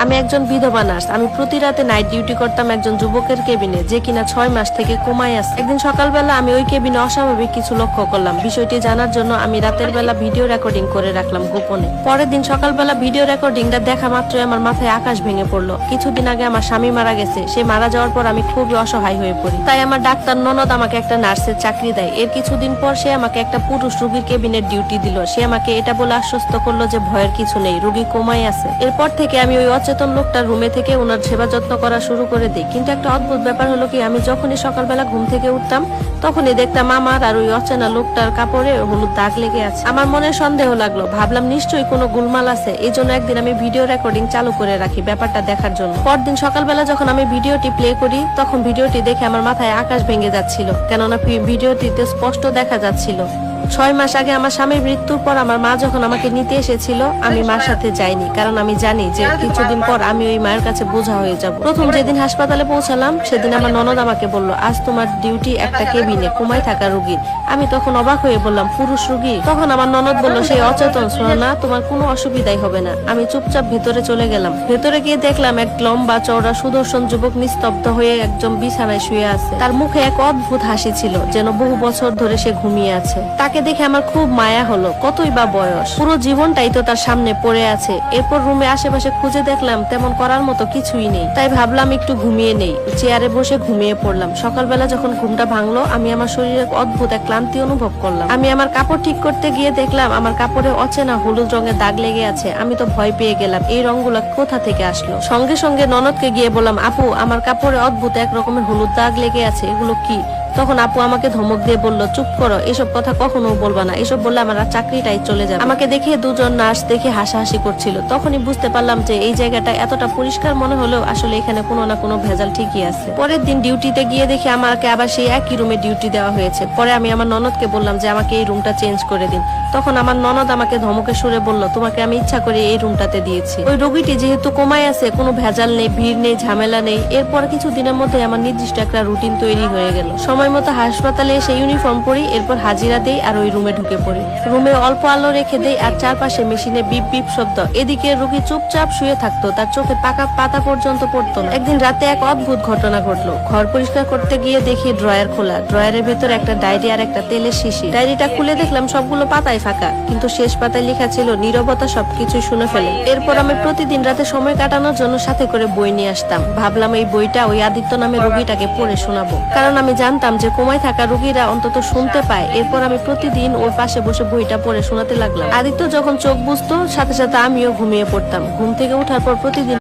আমি একজন বিধবা নার্স। আমি প্রতি রাতে নাইট ডিউটি করতাম একজন যুবকের কেবিনে, যে কিনা 6 মাস থেকে কোমায় আছে। একদিন সকালবেলা আমি ওই কেবিনে অস্বাভাবিক কিছু লক্ষ্য করলাম। বিষয়টি জানার জন্য আমি রাতের বেলা ভিডিও রেকর্ডিং করে রাখলাম গোপনে। পরের দিন সকালবেলা ভিডিও রেকর্ডিংটা দেখা মাত্রই আমার মাথায় আকাশ ভেঙে পড়লো। কিছুদিন আগে আমার স্বামী মারা গেছে। সে মারা যাওয়ার পর আমি খুবই অসহায় হয়ে পড়ি। তাই আমার ডাক্তার ননদ আমাকে একটা নার্সের চাকরি দেয়। এর কিছুদিন পর সে আমাকে একটা পুরুষ রোগীর কেবিনের ডিউটি দিল। সে আমাকে এটা বলে আশ্বস্ত করলো যে ভয়ের কিছু নেই, রোগী কোমায় আছে। এরপর থেকে আমি ওই অচেতন লোকটার রুমে থেকে ওনার সেবা যত্ন করা শুরু করে দিই। কিন্তু একটা অদ্ভুত ব্যাপার হলো কি, আমি যখনই সকালবেলা ঘুম থেকে উঠতাম তখনই দেখতাম আমার আর ওই অচেনা লোকটার কাপড়ে হলুদ দাগ লেগে আছে। আমার মনে সন্দেহ লাগলো, ভাবলাম নিশ্চয়ই কোনো গোলমাল আছে। এই জন্য একদিন আমি ভিডিও রেকর্ডিং চালু করে রাখি ব্যাপারটা দেখার জন্য। পরদিন সকালবেলা যখন আমি ভিডিওটি প্লে করি তখন ভিডিওটি দেখে আমার মাথায় আকাশ ভেঙে যাচ্ছিল, কেননা ভিডিওটিতে স্পষ্ট দেখা যাচ্ছিল 6 মাস আগে আমার স্বামীর মৃত্যুর পর আমার মা যখন আমাকে নিতে এসেছিল আমি মার সাথে যাইনি, কারণ আমি জানি যে কিছুদিন পর আমি ওই মায়ের কাছে বোঝা হয়ে যাব। প্রথম যেদিন হাসপাতালে পৌঁছালাম সেদিন আমার ননদ আমাকে বলল, আজ তোমার ডিউটি একটা কেবিনে কোমায় থাকা রোগীর। আমি তখন অবাক হয়ে বললাম, পুরুষ রোগী? তখন আমার ননদ বলল, সেই অচেতন সোনা, তোমার কোনো অসুবিধাই হবে না। আমি চুপচাপ ভেতরে চলে গেলাম। ভেতরে গিয়ে দেখলাম এক লম্বা চওড়া সুদর্শন যুবক নিস্তব্ধ হয়ে একজন বিছানায় শুয়ে আছে। তার মুখে এক অদ্ভুত হাসি ছিল, যেন বহু বছর ধরে সে ঘুমিয়ে আছে। তাকে দেখে আমার খুব মায়া হলো। কতই বা বয়স, পুরো জীবনটাই তো তার সামনে পড়ে আছে। এরপর রুমে আশেপাশে খুঁজে দেখলাম তেমন করার মতো কিছুই নেই। তাই ভাবলাম একটু ঘুমিয়ে নেই। চেয়ারে বসে ঘুমিয়ে পড়লাম। সকালবেলা যখন ঘুমটা ভাঙলো আমি আমার শরীরে অদ্ভুত এক ক্লান্তি অনুভব করলাম। আমি আমার কাপড় ঠিক করতে গিয়ে দেখলাম আমার কাপড়ে অচেনা হলুদ রঙের দাগ লেগে আছে। আমি তো ভয় পেয়ে গেলাম, এই রঙগুলো কোথা থেকে আসলো। সঙ্গে সঙ্গে ননদকে গিয়ে বললাম, আপু আমার কাপড়ে অদ্ভুত এক রকমের হলুদ দাগ লেগে আছে, এগুলো কি? তখন আপু আমাকে ধমক দিয়ে বলল, চুপ করো, এসব কথা কখনো বলবা না, এসব বললে আমার চাকরিটাই চলে যাবে। আমাকে দেখে দুজন নার্স দেখে হাসাহাসি করছিল। তখনই বুঝতে পারলাম যে এই জায়গাটা এতটা পরিষ্কার মনে হলেও আসলে এখানে কোনো না কোনো ভেজাল ঠিকই আছে। পরের দিন ডিউটিতে গিয়ে দেখি আমাকে আবার সেই একই রুমে ডিউটি দেওয়া হয়েছে। পরে আমি আমার ননদকে বললাম যে আমাকে এই রুমটা চেঞ্জ করে দিন। তখন আমার ননদ আমাকে ধমকে সুরে বলল, তোমাকে আমি ইচ্ছা করে এই রুমটাতে দিয়েছি। ওই রোগীটি যেহেতু কোমায় আছে, কোনো ভেজাল নেই, ভিড় নেই, ঝামেলা নেই। এরপর কিছু দিনের মধ্যে আমার নির্দিষ্ট একটা রুটিন তৈরি হয়ে গেল। সময় মতো হাসপাতালে এসে ইউনিফর্ম পরি, এরপর হাজিরা দেই আর ওই রুমে ঢুকে পড়ি। রুমে অল্প আলো রেখে দেই আর চারপাশে মেশিনে বিপ বিপ শব্দ। এদিকে রোগী চুপচাপ শুয়ে থাকতো, তার চোখে পাকা পাতা পর্যন্ত পড়তো না। একদিন রাতে এক অদ্ভুত ঘটনা ঘটলো। ঘর পরিষ্কার করতে গিয়ে দেখি ড্রয়ার খোলা। ড্রয়ারের ভেতর একটা ডায়েরি আর একটা তেলের শিশি। ডায়েরিটা খুলে দেখলাম সবগুলো পাতায় ফাঁকা, কিন্তু শেষ পাতায় লেখা ছিল, নীরবতা সবকিছুই শুনে ফেলে। এরপর আমি প্রতিদিন রাতে সময় কাটানোর জন্য সাথে করে বই নিয়ে আসতাম। ভাবলাম এই বইটা ওই আদিত্য নামের রোগীটাকে পড়ে শোনাবো, কারণ আমি জানতাম যে কোমায় থাকা রোগীরা অন্তত শুনতে পায়। এরপর আমি প্রতিদিন ওর পাশে বসে বইটা পড়ে শোনাতে লাগলাম। আদিত্য যখন চোখ বুঝতো সাথে সাথে আমিও ঘুমিয়ে পড়তাম। ঘুম থেকে ওঠার পর প্রতিদিন